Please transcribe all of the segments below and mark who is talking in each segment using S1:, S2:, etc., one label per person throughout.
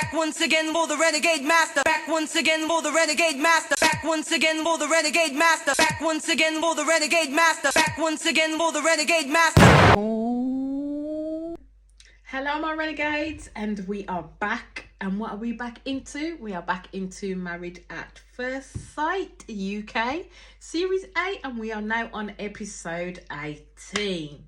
S1: Back once again for the renegade master. Back once again for the renegade master. Back once again for the renegade master. Back once again for the renegade master. Back once again for the renegade master.
S2: Hello my renegades, and we are back. And what are we back into? We are back into Married at First Sight UK Series 8, and we are now on episode 18.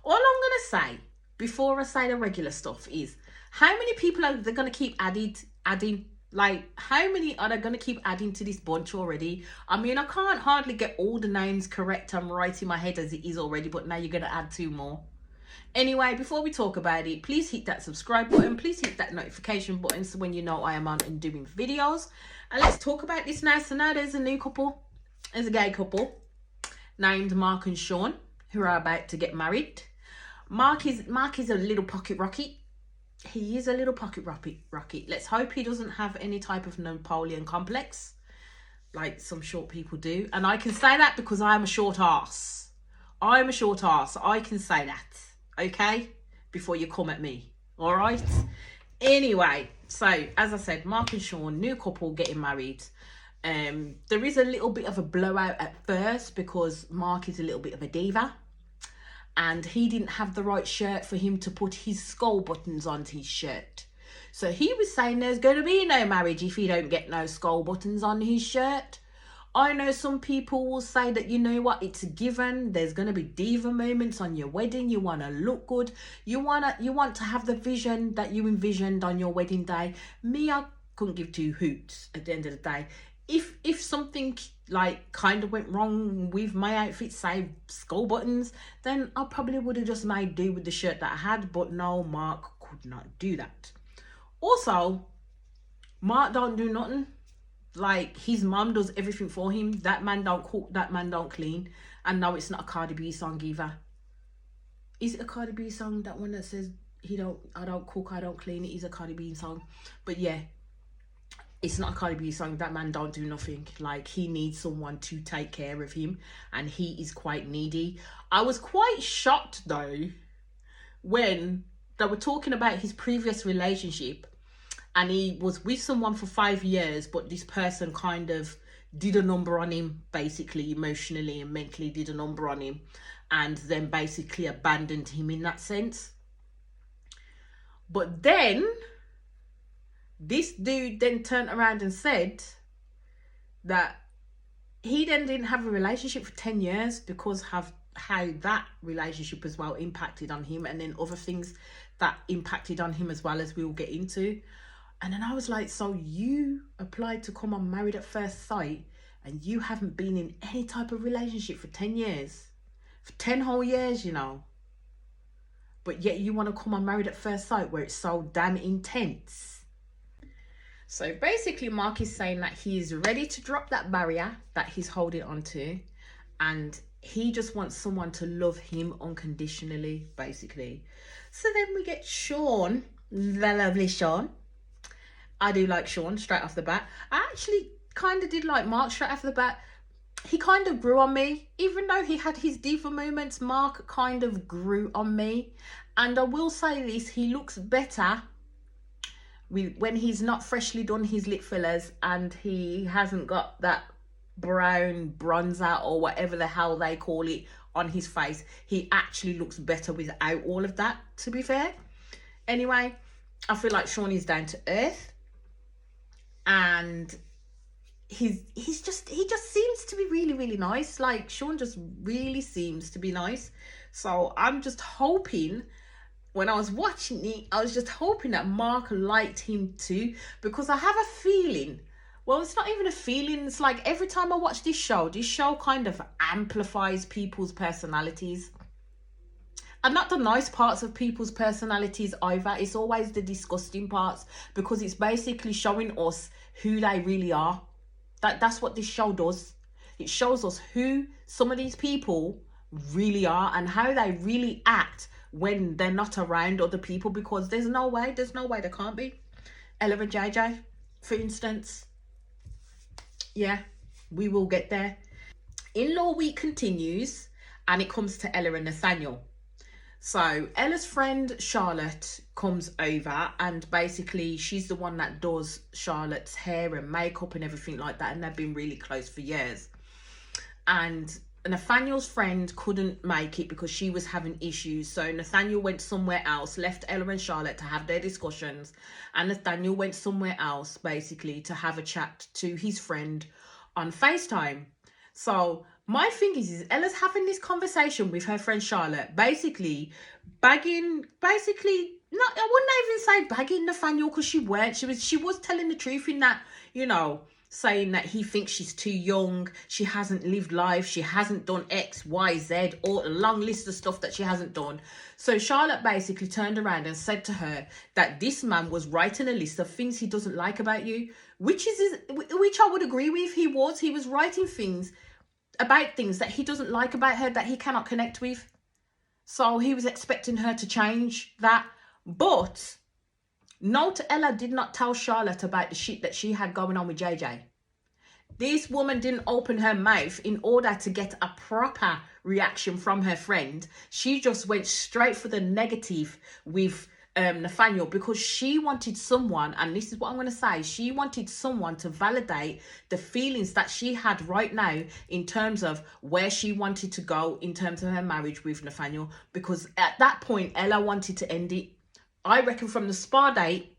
S2: All I'm gonna say before I say the regular stuff is, how many people are they gonna keep adding? Like, how many are they gonna keep adding to this bunch already? I mean, I can't hardly get all the names correct. I'm right in my head as it is already, but now you're gonna add 2 more. Anyway, before we talk about it, please hit that subscribe button. Please hit that notification button so when you know I am on and doing videos. And let's talk about this now. So now there's a new couple. There's a gay couple named Mark and Sean who are about to get married. Mark is a little pocket rocket. He is a little pocket rocket. Let's hope he doesn't have any type of Napoleon complex like some short people do. And I can say that because I'm a short ass. I'm a short ass. I can say that. Okay, before you come at me. All right. Anyway, so as I said, Mark and Sean, new couple getting married. There is a little bit of a blowout at first because Mark is a little bit of a diva, and he didn't have the right shirt for him to put his skull buttons onto his shirt. So he was saying there's going to be no marriage if he don't get no skull buttons on his shirt. I know some people will say that, you know what, it's a given. There's going to be diva moments on your wedding. You want to look good. You want to have the vision that you envisioned on your wedding day. Me, I couldn't give 2 hoots at the end of the day. If something like kind of went wrong with my outfit, say skull buttons, then I probably would have just made do with the shirt that I had. But no, Mark could not do that. Also, Mark don't do nothing. Like, his mum does everything for him. That man don't cook, that man don't clean. And no, it's not a Cardi B song either. Is it a Cardi B song, that one that says I don't cook, I don't clean? It is a Cardi B song. But yeah, it's not a Cardi B song. That man don't do nothing. Like, he needs someone to take care of him, and he is quite needy. I was quite shocked though when they were talking about his previous relationship, and he was with someone for 5 years, but this person kind of did a number on him, basically emotionally and mentally did a number on him, and then basically abandoned him in that sense. But then this dude then turned around and said that he then didn't have a relationship for 10 years because of how that relationship as well impacted on him, and then other things that impacted on him as well, as we will get into. And then I was like, so you applied to come on Married at First Sight and you haven't been in any type of relationship for 10 years? For 10 whole years, you know. But yet you want to come on Married at First Sight where it's so damn intense. So basically Mark is saying that he's ready to drop that barrier that he's holding on to. And he just wants someone to love him unconditionally, basically. So then we get Sean, the lovely Sean. I do like Sean straight off the bat. I actually kind of did like Mark straight off the bat. He kind of grew on me. Even though he had his diva moments, Mark kind of grew on me. And I will say this, he looks better when he's not freshly done his lip fillers and he hasn't got that brown bronzer or whatever the hell they call it on his face. He actually looks better without all of that, to be fair. Anyway, I feel like Sean is down to earth. And he just seems to be really, really nice. Like, Sean just really seems to be nice. So I'm just hoping, when I was watching it, I was just hoping that Mark liked him too, because I have a feeling, well, it's not even a feeling, it's like every time I watch this show kind of amplifies people's personalities. And not the nice parts of people's personalities either. It's always the disgusting parts, because it's basically showing us who they really are. That's what this show does. It shows us who some of these people really are and how they really act when they're not around other people, because there's no way they can't be. Ella and JJ, for instance. Yeah, we will get there. In-law week continues, and it comes to Ella and Nathaniel. So Ella's friend Charlotte comes over, and basically she's the one that does Charlotte's hair and makeup and everything like that, and they've been really close for years. And Nathaniel's friend couldn't make it because she was having issues. So Nathaniel went somewhere else, left Ella and Charlotte to have their discussions, and Nathaniel went somewhere else basically to have a chat to his friend on FaceTime. So my thing is Ella's having this conversation with her friend Charlotte, basically bagging, not, I wouldn't even say bagging Nathaniel, because she weren't. She was telling the truth in that, you know, saying that he thinks she's too young, she hasn't lived life, she hasn't done X, Y, Z, or a long list of stuff that she hasn't done. So Charlotte basically turned around and said to her that this man was writing a list of things he doesn't like about you, which I would agree with. He was writing things about things that he doesn't like about her, that he cannot connect with. So he was expecting her to change that. But note, Ella did not tell Charlotte about the shit that she had going on with JJ. This woman didn't open her mouth in order to get a proper reaction from her friend. She just went straight for the negative with Nathaniel, because she wanted someone, and this is what I'm going to say, she wanted someone to validate the feelings that she had right now in terms of where she wanted to go in terms of her marriage with Nathaniel, because at that point Ella wanted to end it. I reckon from the spa date,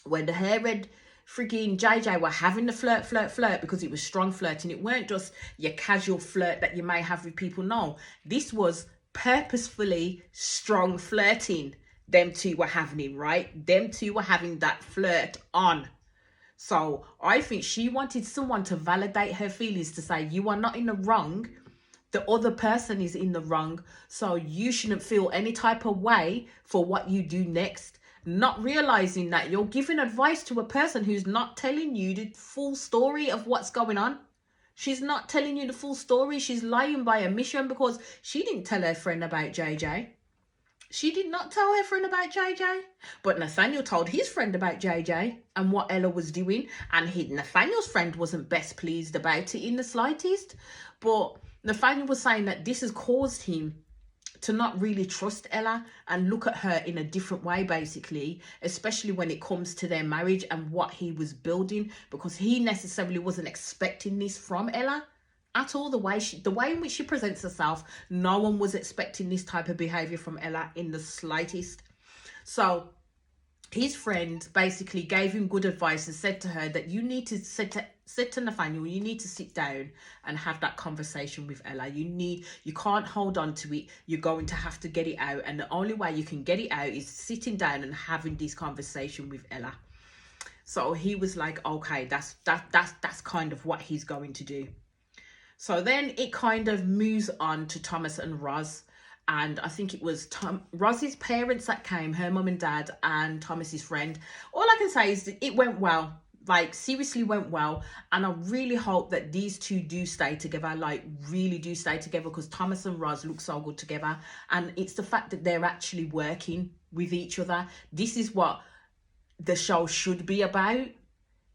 S2: when the hair-red freaking JJ were having the flirt, because it was strong flirting. It weren't just your casual flirt that you may have with people. No, this was purposefully strong flirting. Them two were having it, right? Them two were having that flirt on. So I think she wanted someone to validate her feelings, to say, you are not in the wrong. The other person is in the wrong. So you shouldn't feel any type of way for what you do next. Not realizing that you're giving advice to a person who's not telling you the full story of what's going on. She's not telling you the full story. She's lying by omission, because she didn't tell her friend about JJ. She did not tell her friend about JJ. But Nathaniel told his friend about JJ and what Ella was doing. And Nathaniel's friend wasn't best pleased about it in the slightest. But Nathaniel was saying that this has caused him to not really trust Ella and look at her in a different way, basically, especially when it comes to their marriage and what he was building, because he necessarily wasn't expecting this from Ella at all. The way in which she presents herself, no one was expecting this type of behavior from Ella in the slightest. So his friend basically gave him good advice and said to her that you need to said to Nathaniel, you need to sit down and have that conversation with Ella. You can't hold on to it. You're going to have to get it out. And the only way you can get it out is sitting down and having this conversation with Ella. So he was like, okay, that's kind of what he's going to do. So then it kind of moves on to Thomas and Roz. And I think it was Roz's parents that came, her mum and dad, and Thomas's friend. All I can say is that it went well. Like, seriously went well. And I really hope that these two do stay together. Like, really do stay together, because Thomas and Roz look so good together. And it's the fact that they're actually working with each other. This is what the show should be about,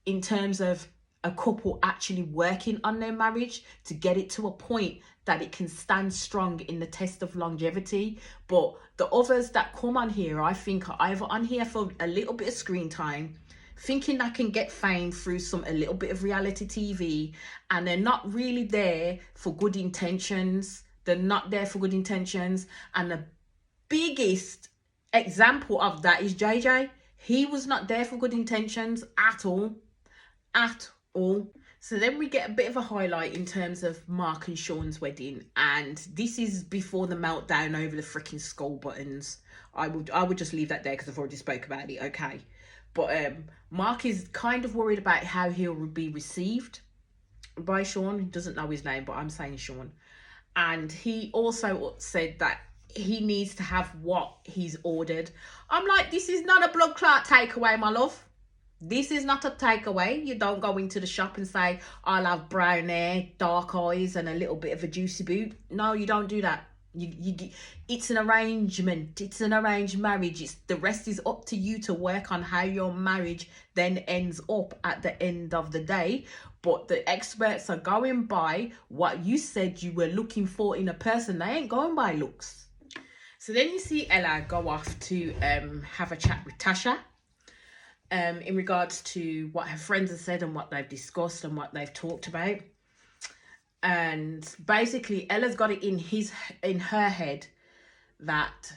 S2: in terms of a couple actually working on their marriage to get it to a point that it can stand strong in the test of longevity. But the others that come on here, I think, are either on here for a little bit of screen time, thinking I can get fame through a little bit of reality TV, and they're not really there for good intentions. They're not there for good intentions. And the biggest example of that is JJ. He was not there for good intentions at all. At all. So then we get a bit of a highlight in terms of Mark and Sean's wedding, and this is before the meltdown over the freaking skull buttons. I would just leave that there because I've already spoke about it, okay? But Mark is kind of worried about how he'll be received by Sean. He doesn't know his name, but I'm saying Sean. And he also said that he needs to have what he's ordered. I'm like, this is not a blood clot takeaway, my love. This is not a takeaway. You don't go into the shop and say, I'll have brown hair, dark eyes, and a little bit of a juicy boot. No, you don't do that. It's an arrangement. It's an arranged marriage. The rest is up to you to work on how your marriage then ends up at the end of the day. But the experts are going by what you said you were looking for in a person. They ain't going by looks. So then you see Ella go off to have a chat with Tasha in regards to what her friends have said and what they've discussed and what they've talked about. And basically Ella's got it in her head that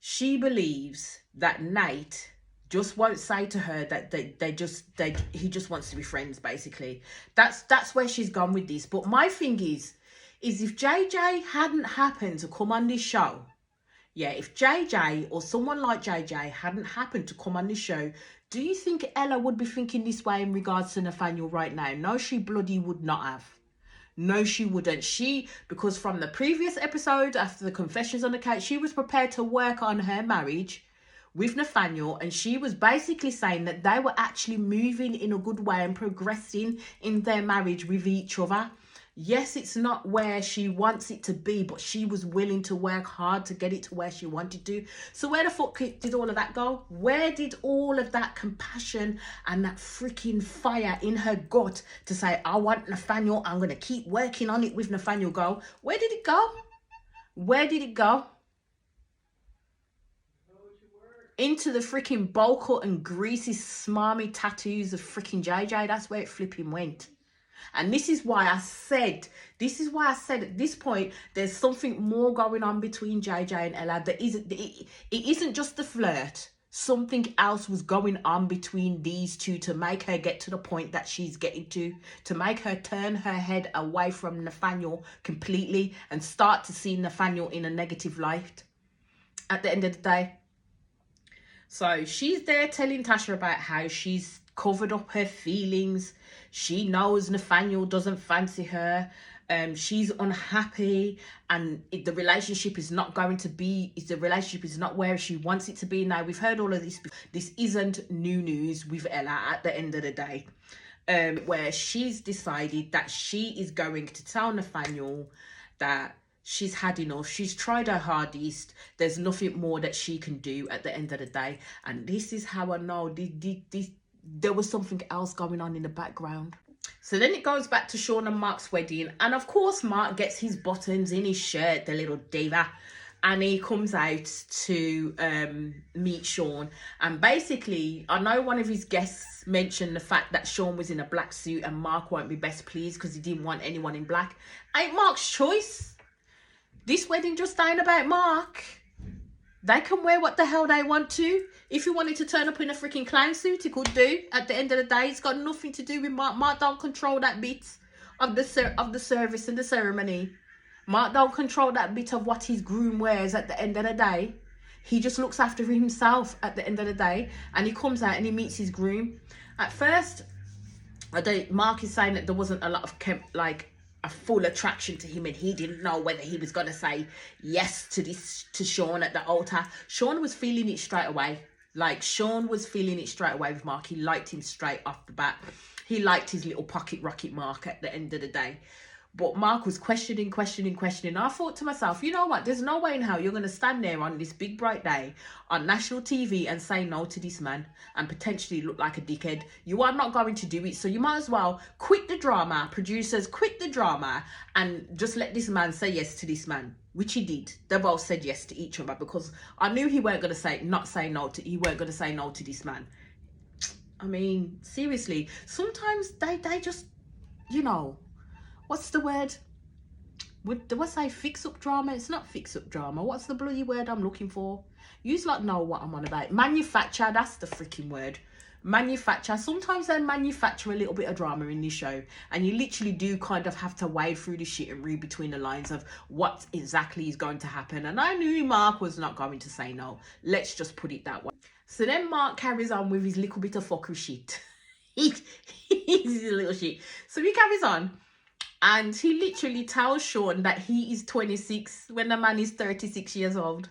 S2: she believes that Nate just won't say to her that he just wants to be friends. Basically, that's where she's gone with this. But my thing is if JJ hadn't happened to come on this show, yeah, if JJ or someone like JJ hadn't happened to come on this show, do you think Ella would be thinking this way in regards to Nathaniel right now? No, she bloody would not have. No, she wouldn't. Because from the previous episode, after the confessions on the couch, she was prepared to work on her marriage with Nathaniel, and she was basically saying that they were actually moving in a good way and progressing in their marriage with each other. Yes, it's not where she wants it to be, but she was willing to work hard to get it to where she wanted to. So where the fuck did all of that go? Where did all of that compassion and that freaking fire in her gut to say, I want Nathaniel, I'm going to keep working on it with Nathaniel go? Where did it go? Where did it go? Into the freaking bowl cut and greasy, smarmy tattoos of freaking JJ. That's where it flipping went. And this is why I said at this point, there's something more going on between JJ and Ella. It isn't just the flirt. Something else was going on between these two to make her get to the point that she's getting to make her turn her head away from Nathaniel completely and start to see Nathaniel in a negative light at the end of the day. So she's there telling Tasha about how she's covered up her feelings. She knows Nathaniel doesn't fancy her. She's unhappy, and the relationship is not where she wants it to be. Now, we've heard all of this. This isn't new news with Ella at the end of the day, where she's decided that she is going to tell Nathaniel that she's had enough. She's tried her hardest. There's nothing more that she can do at the end of the day. And this is how I know there was something else going on in the background. So then it goes back to Sean and Mark's wedding. And of course, Mark gets his buttons in his shirt, the little diva. And he comes out to meet Sean. And basically, I know one of his guests mentioned the fact that Sean was in a black suit and Mark won't be best pleased because he didn't want anyone in black. Ain't Mark's choice. This wedding just ain't about Mark. They can wear what the hell they want to. If he wanted to turn up in a freaking clown suit, he could do. At the end of the day, it's got nothing to do with Mark. Mark don't control that bit of the service and the ceremony. Mark don't control that bit of what his groom wears at the end of the day. He just looks after himself at the end of the day. And he comes out and he meets his groom. At first, Mark is saying that there wasn't a lot of a full attraction to him, and he didn't know whether he was going to say yes to Sean at the altar. Sean was feeling it straight away. Sean was feeling it straight away with Mark. He liked him straight off the bat. He liked his little pocket rocket Mark at the end of the day. But Mark was questioning. I thought to myself, you know what? There's no way in hell you're going to stand there on this big bright day on national TV and say no to this man and potentially look like a dickhead. You are not going to do it. So you might as well quit the drama. Producers, quit the drama and just let this man say yes to this man, which he did. They both said yes to each other because I knew he weren't going to say no to this man. I mean, seriously, sometimes they just, what's the word? Do I say fix up drama? It's not fix up drama. What's the bloody word I'm looking for? You know what I'm on about. Manufacture, that's the freaking word. Manufacture. Sometimes they manufacture a little bit of drama in this show, and you literally do kind of have to wade through the shit and read between the lines of what exactly is going to happen. And I knew Mark was not going to say no. Let's just put it that way. So then Mark carries on with his little bit of fuckery shit. He's a little shit. So he carries on. And he literally tells Sean that he is 26 when the man is 36 years old.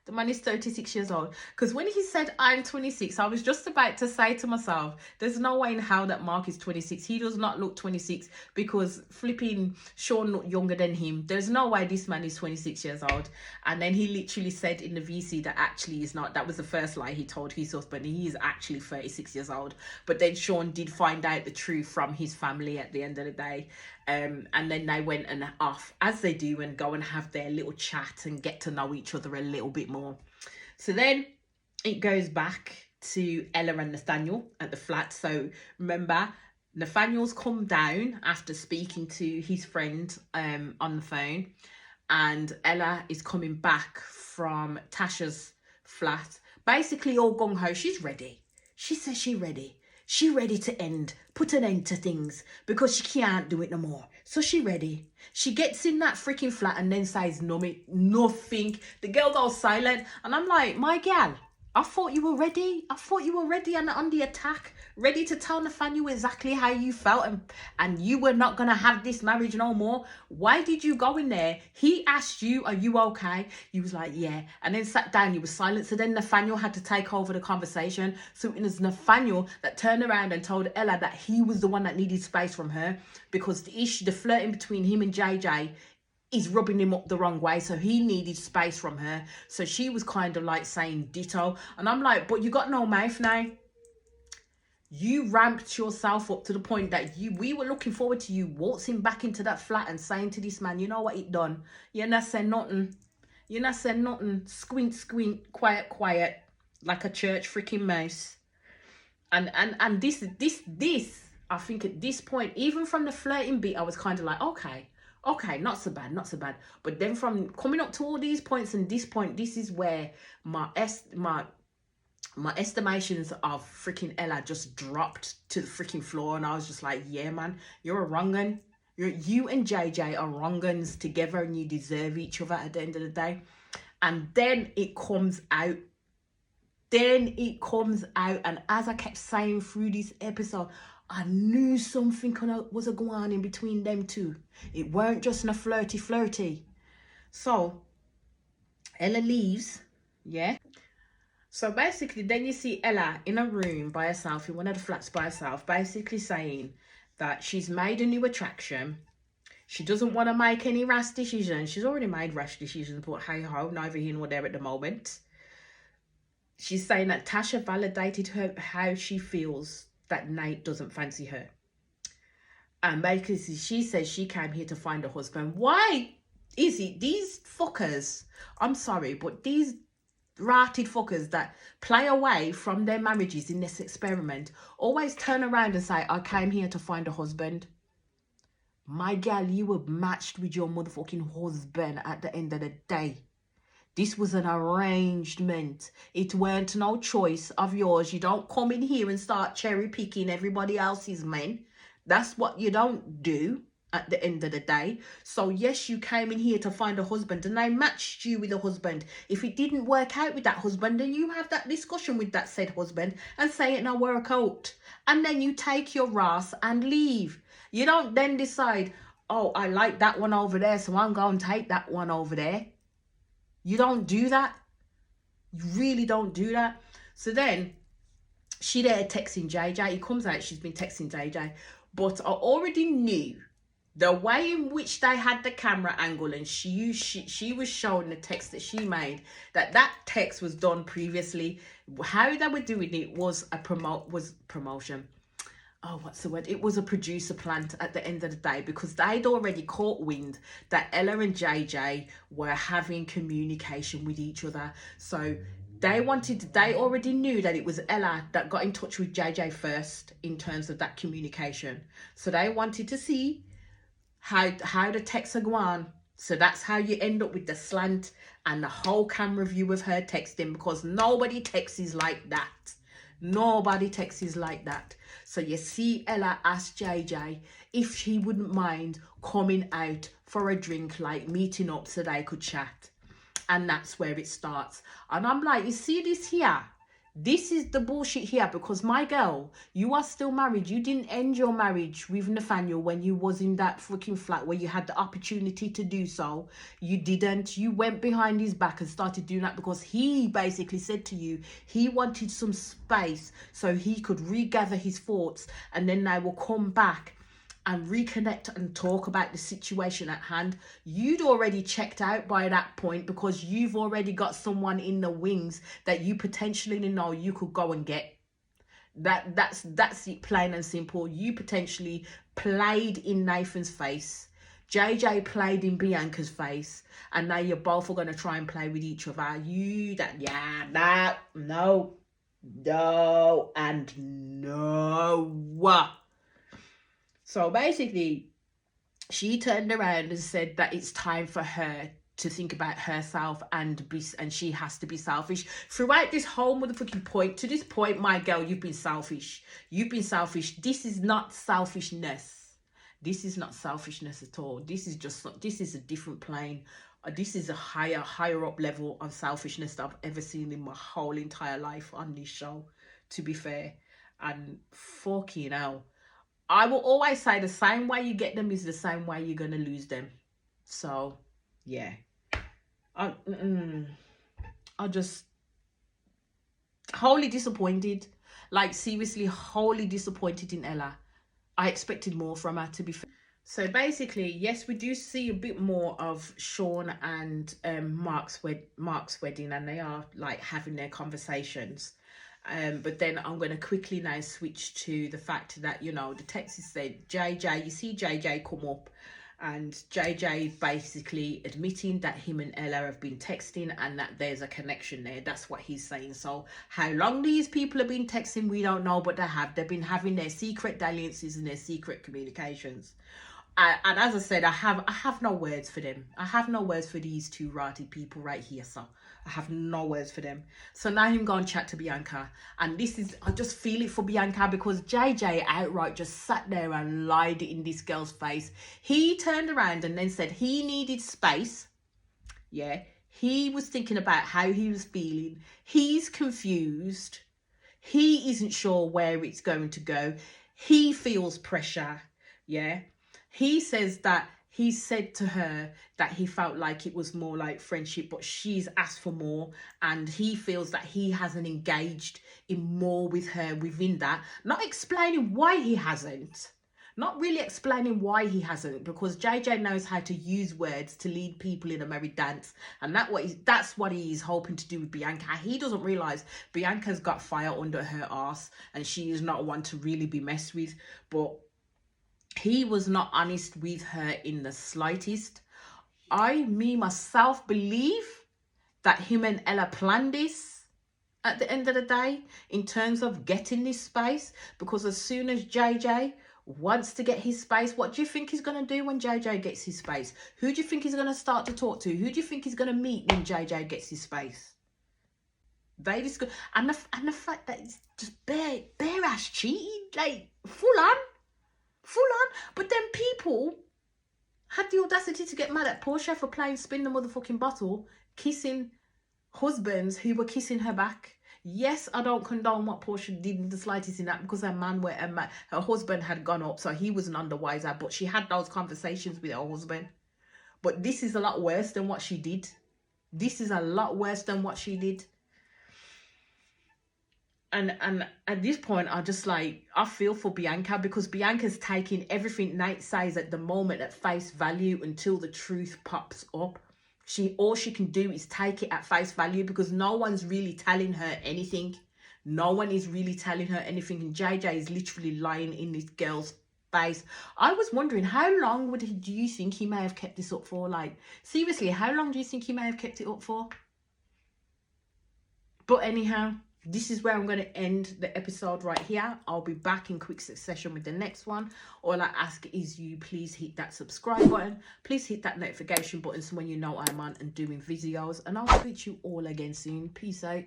S2: The man is 36 years old. Because when he said, I'm 26, I was just about to say to myself, there's no way in hell that Mark is 26. He does not look 26 because flipping Sean looked younger than him. There's no way this man is 26 years old. And then he literally said in the VC that actually he's not. That was the first lie he told his husband. He is actually 36 years old. But then Sean did find out the truth from his family at the end of the day. And then they went and off, as they do, and go and have their little chat and get to know each other a little bit more. So then it goes back to Ella and Nathaniel at the flat. So remember, Nathaniel's come down after speaking to his friend on the phone, and Ella is coming back from Tasha's flat, basically all gung-ho. She's ready. She says she's ready. She ready to put an end to things because she can't do it no more. So she ready. She gets in that freaking flat and then says nothing. The girl goes silent, and I'm like, my gal, I thought you were ready. I thought you were ready and on the attack, ready to tell Nathaniel exactly how you felt, and you were not going to have this marriage no more. Why did you go in there? He asked you, are you okay? You was like, yeah. And then sat down, you were silent. So then Nathaniel had to take over the conversation. So it was Nathaniel that turned around and told Ella that he was the one that needed space from her, because the flirting between him and JJ is rubbing him up the wrong way, so he needed space from her. So she was kind of like saying ditto, and I'm like, but you got no mouth now. You ramped yourself up to the point that we were looking forward to you waltzing back into that flat and saying to this man, you know what it done? You're not saying nothing. You're not saying nothing. Squint, squint, quiet, quiet, like a church freaking mouse. And this, I think at this point, even from the flirting bit, I was kind of like, okay, not so bad. But then from coming up to all these points and this point, this is where my estimations of freaking Ella just dropped to the freaking floor, and I was just like, yeah, man, you're a wrong un. You and JJ are wrong uns together, and you deserve each other at the end of the day. And then it comes out. And as I kept saying through this episode, I knew something was going on in between them two. It weren't just a flirty. So Ella leaves, yeah. So basically, then you see Ella in a room by herself, in one of the flats by herself, basically saying that she's made a new attraction. She doesn't want to make any rash decisions. She's already made rash decisions, but hey ho, neither here nor there at the moment. She's saying that Tasha validated her how she feels that Nate doesn't fancy her. And basically she says she came here to find a husband. Why is it these fuckers, I'm sorry, but these ratted fuckers that play away from their marriages in this experiment always turn around and say, I came here to find a husband? My gal, you were matched with your motherfucking husband at the end of the day. This was an arrangement. It weren't no choice of yours. You don't come in here and start cherry picking everybody else's men. That's what you don't do at the end of the day. So yes, you came in here to find a husband, and they matched you with a husband. If it didn't work out with that husband, then you have that discussion with that said husband and say it no work out. And then you take your ass and leave. You don't then decide, oh, I like that one over there, so I'm going to take that one over there. You don't do that. You really don't do that. So then she there texting JJ. He comes out, she's been texting JJ. But I already knew the way in which they had the camera angle, and she was showing the text that she made, that text was done previously. How they were doing it was promotion. Oh, what's the word? It was a producer plant at the end of the day, because they'd already caught wind that Ella and JJ were having communication with each other. So they already knew that it was Ella that got in touch with JJ first in terms of that communication. So they wanted to see how the texts are going on. So that's how you end up with the slant and the whole camera view of her texting, because nobody texts like that. Nobody texts like that. So you see Ella asked JJ if she wouldn't mind coming out for a drink, like meeting up so they could chat. And that's where it starts. And I'm like, you see this here? This is the bullshit here, because my girl, you are still married. You didn't end your marriage with Nathaniel when you was in that freaking flat where you had the opportunity to do so. You didn't. You went behind his back and started doing that because he basically said to you he wanted some space so he could regather his thoughts, and then they will come back and reconnect and talk about the situation at hand. You'd already checked out by that point, because you've already got someone in the wings that you potentially know you could go and get. That's it, plain and simple. You potentially played in Nathan's face. JJ played in Bianca's face, and now you're both are gonna try and play with each other. No, and no. So basically, she turned around and said that it's time for her to think about herself and she has to be selfish throughout this whole motherfucking point. To this point, my girl, you've been selfish. This is not selfishness. This is not selfishness at all. This is a different plane. This is a higher up level of selfishness that I've ever seen in my whole entire life on this show, to be fair. And fucking hell, I will always say the same way you get them is the same way you're gonna lose them. So yeah, I just wholly disappointed. Like, seriously, wholly disappointed in Ella. I expected more from her, to be fair. So basically, yes, we do see a bit more of Sean and Mark's wedding, and they are like having their conversations. But then I'm going to quickly now switch to the fact that, you know, the text is said, JJ, you see JJ come up, and JJ basically admitting that him and Ella have been texting and that there's a connection there. That's what he's saying. So how long these people have been texting, we don't know, but they've been having their secret dalliances and their secret communications. And as I said, I have no words for them. I have no words for these two rotty people right here, so I have no words for them. So now I'm going to chat to Bianca. And I just feel it for Bianca, because JJ outright just sat there and lied in this girl's face. He turned around and then said he needed space. Yeah, he was thinking about how he was feeling. He's confused. He isn't sure where it's going to go. He feels pressure. Yeah. He says that he said to her that he felt like it was more like friendship, but she's asked for more, and he feels that he hasn't engaged in more with her within that. Not explaining why he hasn't. Not really explaining why he hasn't, because JJ knows how to use words to lead people in a merry dance, and that's what he is hoping to do with Bianca. He doesn't realise Bianca's got fire under her arse, and she is not one to really be messed with, but he was not honest with her in the slightest. Myself believe that him and Ella planned this at the end of the day in terms of getting this space, because as soon as JJ wants to get his space, what do you think he's going to do when JJ gets his space? Who do you think he's going to start to talk to? Who do you think he's going to meet when JJ gets his space? And the fact that it's just bare ass cheating, like full on. But then people had the audacity to get mad at Portia for playing spin the motherfucking bottle, kissing husbands who were kissing her back. Yes, I don't condone what Portia did in the slightest in that, because her husband had gone up, so he was none the wiser, but she had those conversations with her husband. But this is a lot worse than what she did. And at this point, I feel for Bianca, because Bianca's taking everything Nate says at the moment at face value until the truth pops up. All she can do is take it at face value, because no one's really telling her anything. No one is really telling her anything, and JJ is literally lying in this girl's face. I was wondering, how long do you think he may have kept this up for? Like, seriously, how long do you think he may have kept it up for? But anyhow, this is where I'm going to end the episode right here. I'll be back in quick succession with the next one. All I ask is you please hit that subscribe button. Please hit that notification button so when you know I'm on and doing videos. And I'll speak to you all again soon. Peace out.